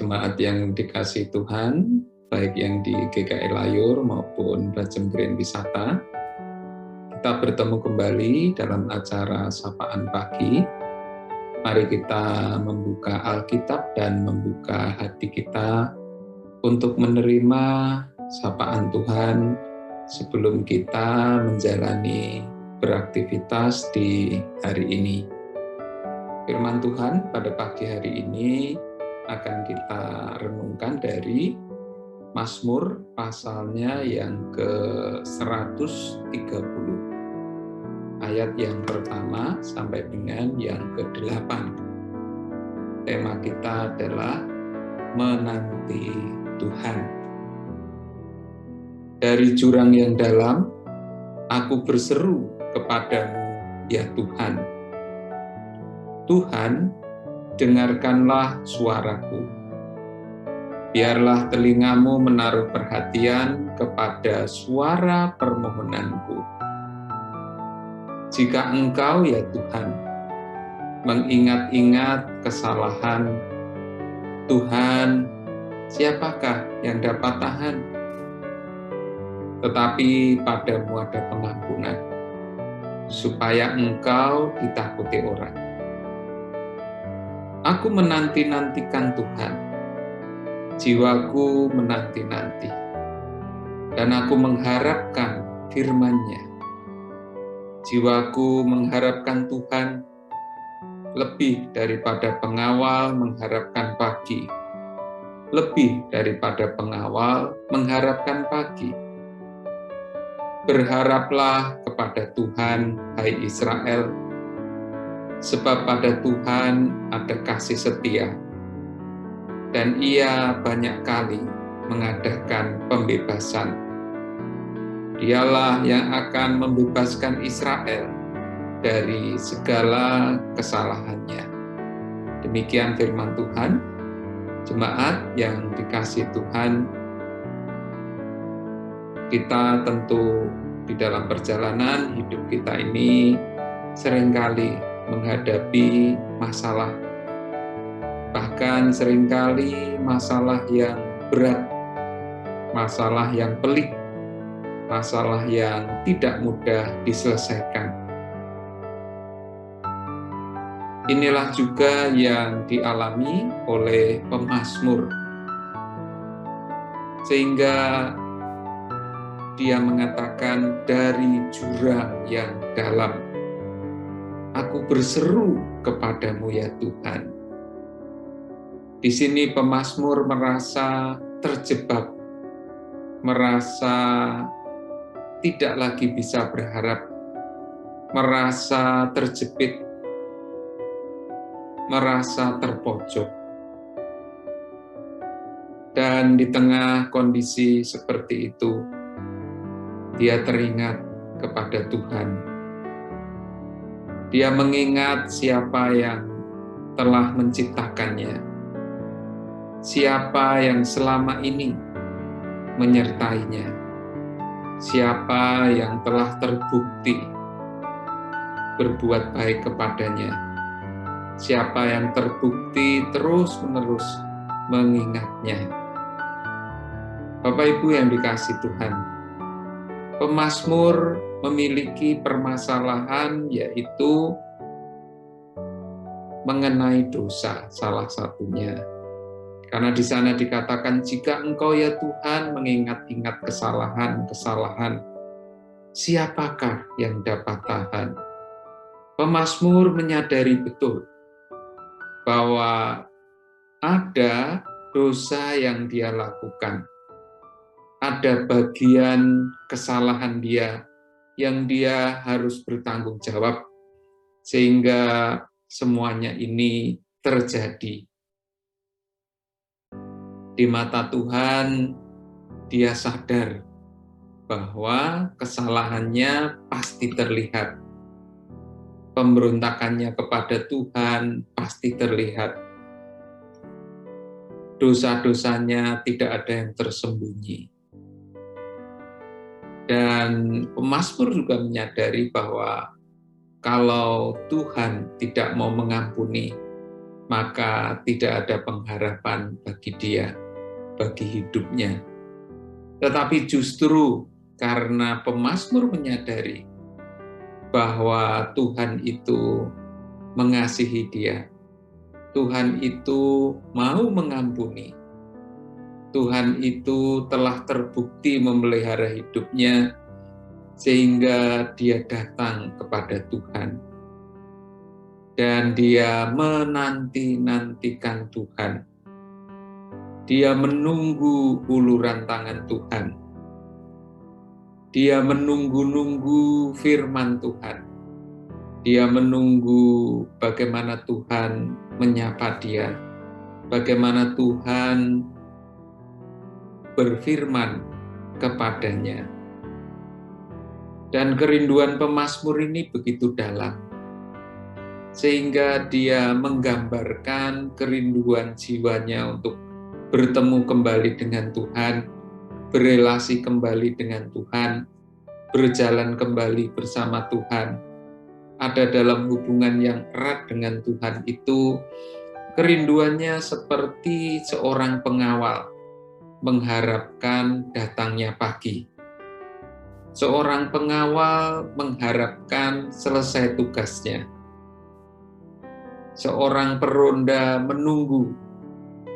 Jemaat yang dikasihi Tuhan, baik yang di GKI Layur maupun Bajem Grand Wisata, kita bertemu kembali dalam acara Sapaan Pagi. Mari kita membuka Alkitab dan membuka hati kita untuk menerima sapaan Tuhan sebelum kita menjalani beraktivitas di hari ini. Firman Tuhan pada pagi hari ini akan kita renungkan dari Mazmur pasalnya yang ke-130, ayat yang pertama sampai dengan yang ke-8. Tema kita adalah menanti Tuhan. Dari jurang yang dalam, aku berseru kepadamu, ya Tuhan. Tuhan, dengarkanlah suaraku. Biarlah telingamu menaruh perhatian kepada suara permohonanku. Jika Engkau, ya Tuhan, mengingat-ingat kesalahan, Tuhan, siapakah yang dapat tahan? Tetapi padamu ada pengampunan, supaya Engkau ditakuti orang. Aku menanti-nantikan Tuhan, jiwaku menanti-nanti, dan aku mengharapkan firman-Nya. Jiwaku mengharapkan Tuhan, lebih daripada pengawal mengharapkan pagi, lebih daripada pengawal mengharapkan pagi. Berharaplah kepada Tuhan, hai Israel, sebab pada Tuhan ada kasih setia, dan Ia banyak kali mengadakan pembebasan. Dialah yang akan membebaskan Israel dari segala kesalahannya. Demikian firman Tuhan. Jemaat yang dikasihi Tuhan, kita tentu di dalam perjalanan hidup kita ini seringkali menghadapi masalah, bahkan seringkali masalah yang berat, masalah yang pelik, masalah yang tidak mudah diselesaikan. Inilah juga yang dialami oleh pemazmur, sehingga dia mengatakan dari jurang yang dalam, aku berseru kepadamu, ya Tuhan. Di sini pemazmur merasa terjebak, merasa tidak lagi bisa berharap, merasa terjepit, merasa terpojok. Dan di tengah kondisi seperti itu, dia teringat kepada Tuhan. Dia mengingat siapa yang telah menciptakannya, siapa yang selama ini menyertainya, siapa yang telah terbukti berbuat baik kepadanya, siapa yang terbukti terus-menerus mengingatnya. Bapak Ibu yang dikasihi Tuhan, pemazmur memiliki permasalahan, yaitu mengenai dosa salah satunya. Karena di sana dikatakan, jika Engkau, ya Tuhan, mengingat-ingat kesalahan-kesalahan, siapakah yang dapat tahan? Pemazmur menyadari betul bahwa ada dosa yang dia lakukan, ada bagian kesalahan dia yang dia harus bertanggung jawab, sehingga semuanya ini terjadi. Di mata Tuhan, dia sadar bahwa kesalahannya pasti terlihat. Pemberontakannya kepada Tuhan pasti terlihat. Dosa-dosanya tidak ada yang tersembunyi. Dan pemazmur juga menyadari bahwa kalau Tuhan tidak mau mengampuni, maka tidak ada pengharapan bagi dia, bagi hidupnya. Tetapi justru karena pemazmur menyadari bahwa Tuhan itu mengasihi dia, Tuhan itu mau mengampuni, Tuhan itu telah terbukti memelihara hidupnya, sehingga dia datang kepada Tuhan. Dan dia menanti-nantikan Tuhan. Dia menunggu uluran tangan Tuhan. Dia menunggu-nunggu firman Tuhan. Dia menunggu bagaimana Tuhan menyapa dia, bagaimana Tuhan berfirman kepadanya. Dan kerinduan pemazmur ini begitu dalam, sehingga dia menggambarkan kerinduan jiwanya untuk bertemu kembali dengan Tuhan, berelasi kembali dengan Tuhan, berjalan kembali bersama Tuhan, ada dalam hubungan yang erat dengan Tuhan itu. Kerinduannya seperti seorang pengawal mengharapkan datangnya pagi. Seorang pengawal mengharapkan selesai tugasnya. Seorang peronda menunggu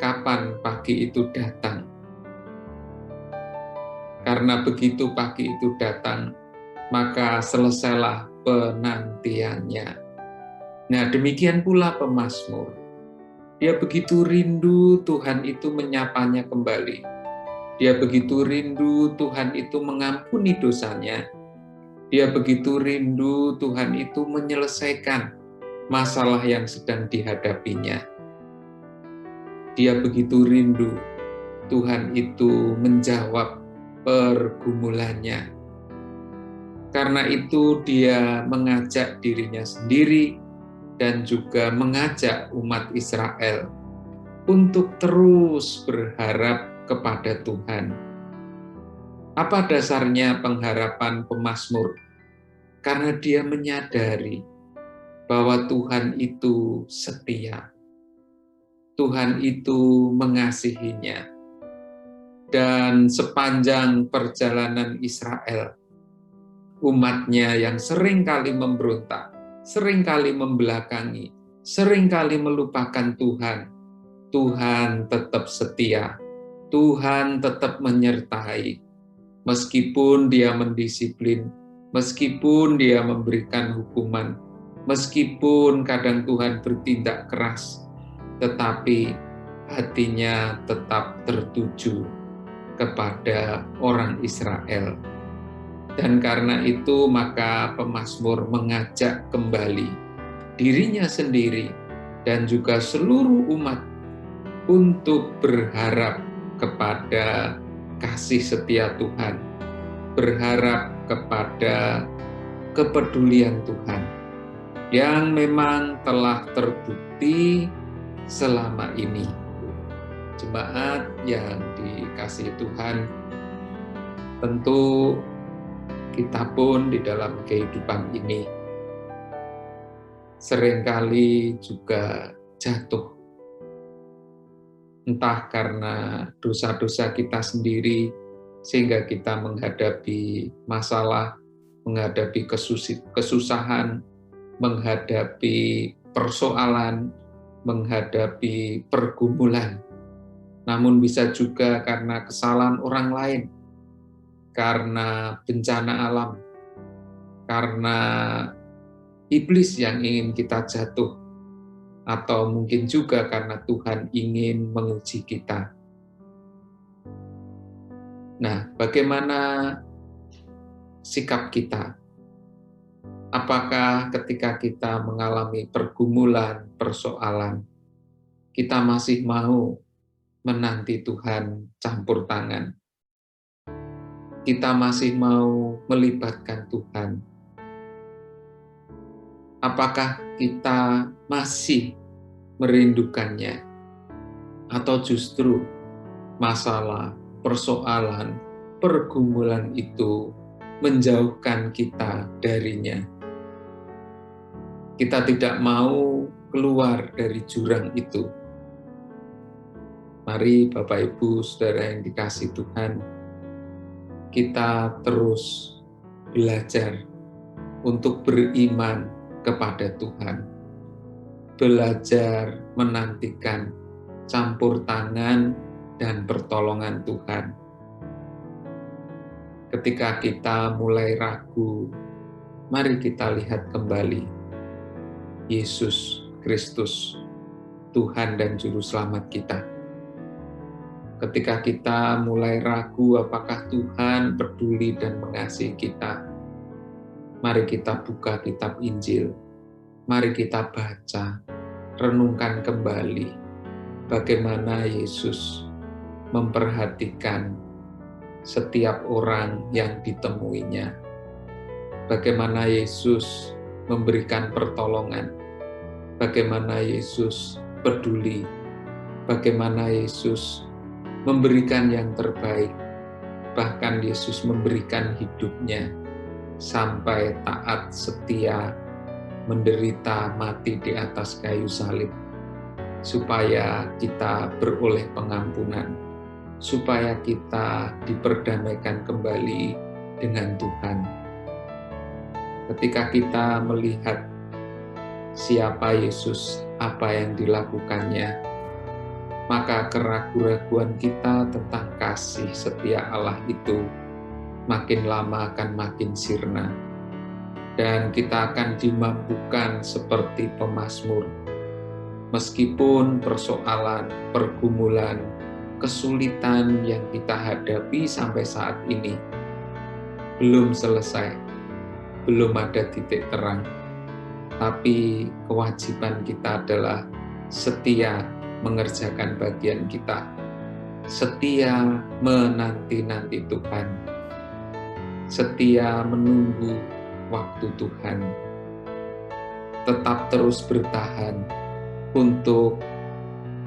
kapan pagi itu datang. Karena begitu pagi itu datang, maka selesailah penantiannya. Nah, demikian pula pemazmur. Dia begitu rindu Tuhan itu menyapanya kembali. Dia begitu rindu Tuhan itu mengampuni dosanya. Dia begitu rindu Tuhan itu menyelesaikan masalah yang sedang dihadapinya. Dia begitu rindu Tuhan itu menjawab pergumulannya. Karena itu dia mengajak dirinya sendiri dan juga mengajak umat Israel untuk terus berharap kepada Tuhan. Apa dasarnya pengharapan pemazmur? Karena dia menyadari bahwa Tuhan itu setia. Tuhan itu mengasihinya. Dan sepanjang perjalanan Israel, umatnya yang seringkali memberontak, seringkali membelakangi, seringkali melupakan Tuhan, Tuhan tetap setia. Tuhan tetap menyertai, meskipun dia mendisiplin, meskipun dia memberikan hukuman, meskipun kadang Tuhan bertindak keras, tetapi hatinya tetap tertuju kepada orang Israel. Dan karena itu maka pemazmur mengajak kembali dirinya sendiri dan juga seluruh umat untuk berharap kepada kasih setia Tuhan, berharap kepada kepedulian Tuhan yang memang telah terbukti selama ini. Jemaat yang dikasihi Tuhan, tentu kita pun di dalam kehidupan ini seringkali juga jatuh. Entah karena dosa-dosa kita sendiri, sehingga kita menghadapi masalah, menghadapi kesusahan, menghadapi persoalan, menghadapi pergumulan. Namun bisa juga karena kesalahan orang lain, karena bencana alam, karena iblis yang ingin kita jatuh, atau mungkin juga karena Tuhan ingin menguji kita. Nah, bagaimana sikap kita? Apakah ketika kita mengalami pergumulan, persoalan, kita masih mau menanti Tuhan campur tangan? Kita masih mau melibatkan Tuhan? Apakah kita masih merindukannya? Atau justru masalah, persoalan, pergumulan itu menjauhkan kita darinya? Kita tidak mau keluar dari jurang itu. Mari Bapak Ibu Saudara yang dikasihi Tuhan, kita terus belajar untuk beriman kepada Tuhan, belajar menantikan campur tangan dan pertolongan Tuhan. Ketika kita mulai ragu, mari kita lihat kembali Yesus Kristus, Tuhan dan Juru Selamat kita. Ketika kita mulai ragu apakah Tuhan peduli dan mengasihi kita, mari kita buka kitab Injil, mari kita baca, renungkan kembali bagaimana Yesus memperhatikan setiap orang yang ditemuinya. Bagaimana Yesus memberikan pertolongan, bagaimana Yesus peduli, bagaimana Yesus memberikan yang terbaik, bahkan Yesus memberikan hidupnya sampai taat setia, menderita mati di atas kayu salib, supaya kita beroleh pengampunan, supaya kita diperdamaikan kembali dengan Tuhan. Ketika kita melihat siapa Yesus, apa yang dilakukannya, maka keraguan-raguan kita tentang kasih setia Allah itu makin lama akan makin sirna. Dan kita akan dimampukan seperti pemazmur. Meskipun persoalan, pergumulan, kesulitan yang kita hadapi sampai saat ini belum selesai, belum ada titik terang, tapi kewajiban kita adalah setia mengerjakan bagian kita, setia menanti-nanti Tuhan, setia menunggu waktu Tuhan, tetap terus bertahan untuk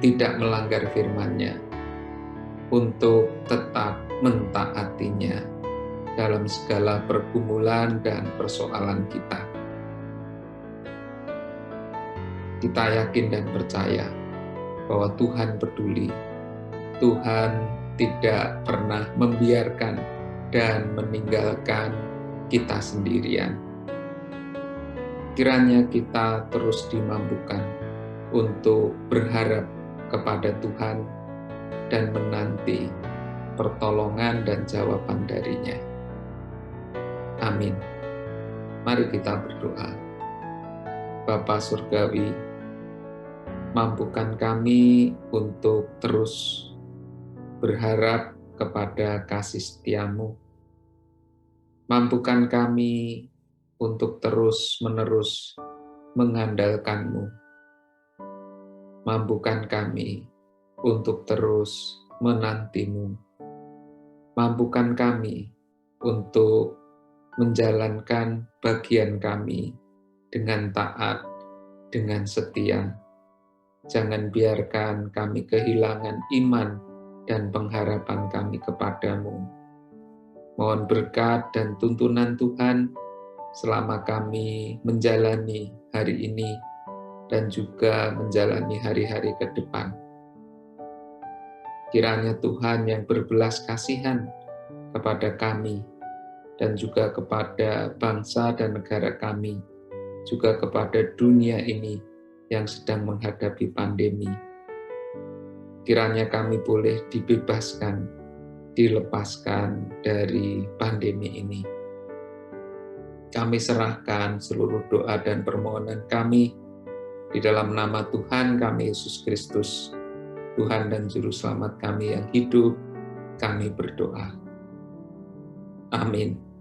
tidak melanggar firman-Nya, untuk tetap mentaatinya dalam segala pergumulan dan persoalan kita. Kita yakin dan percaya bahwa Tuhan peduli. Tuhan tidak pernah membiarkan dan meninggalkan kita sendirian. Kiranya kita terus dimampukan untuk berharap kepada Tuhan dan menanti pertolongan dan jawaban dari-Nya. Amin. Mari kita berdoa. Bapa Surgawi, mampukan kami untuk terus berharap kepada kasih setia-Mu. Mampukan kami untuk terus-menerus mengandalkan-Mu. Mampukan kami untuk terus menanti-Mu. Mampukan kami untuk menjalankan bagian kami dengan taat, dengan setia. Jangan biarkan kami kehilangan iman dan pengharapan kami kepadamu. Mohon berkat dan tuntunan Tuhan selama kami menjalani hari ini dan juga menjalani hari-hari ke depan. Kiranya Tuhan yang berbelas kasihan kepada kami dan juga kepada bangsa dan negara kami, juga kepada dunia ini yang sedang menghadapi pandemi. Kiranya kami boleh dibebaskan, dilepaskan dari pandemi ini. Kami serahkan seluruh doa dan permohonan kami di dalam nama Tuhan kami Yesus Kristus, Tuhan dan Juru Selamat kami yang hidup, kami berdoa. Amin.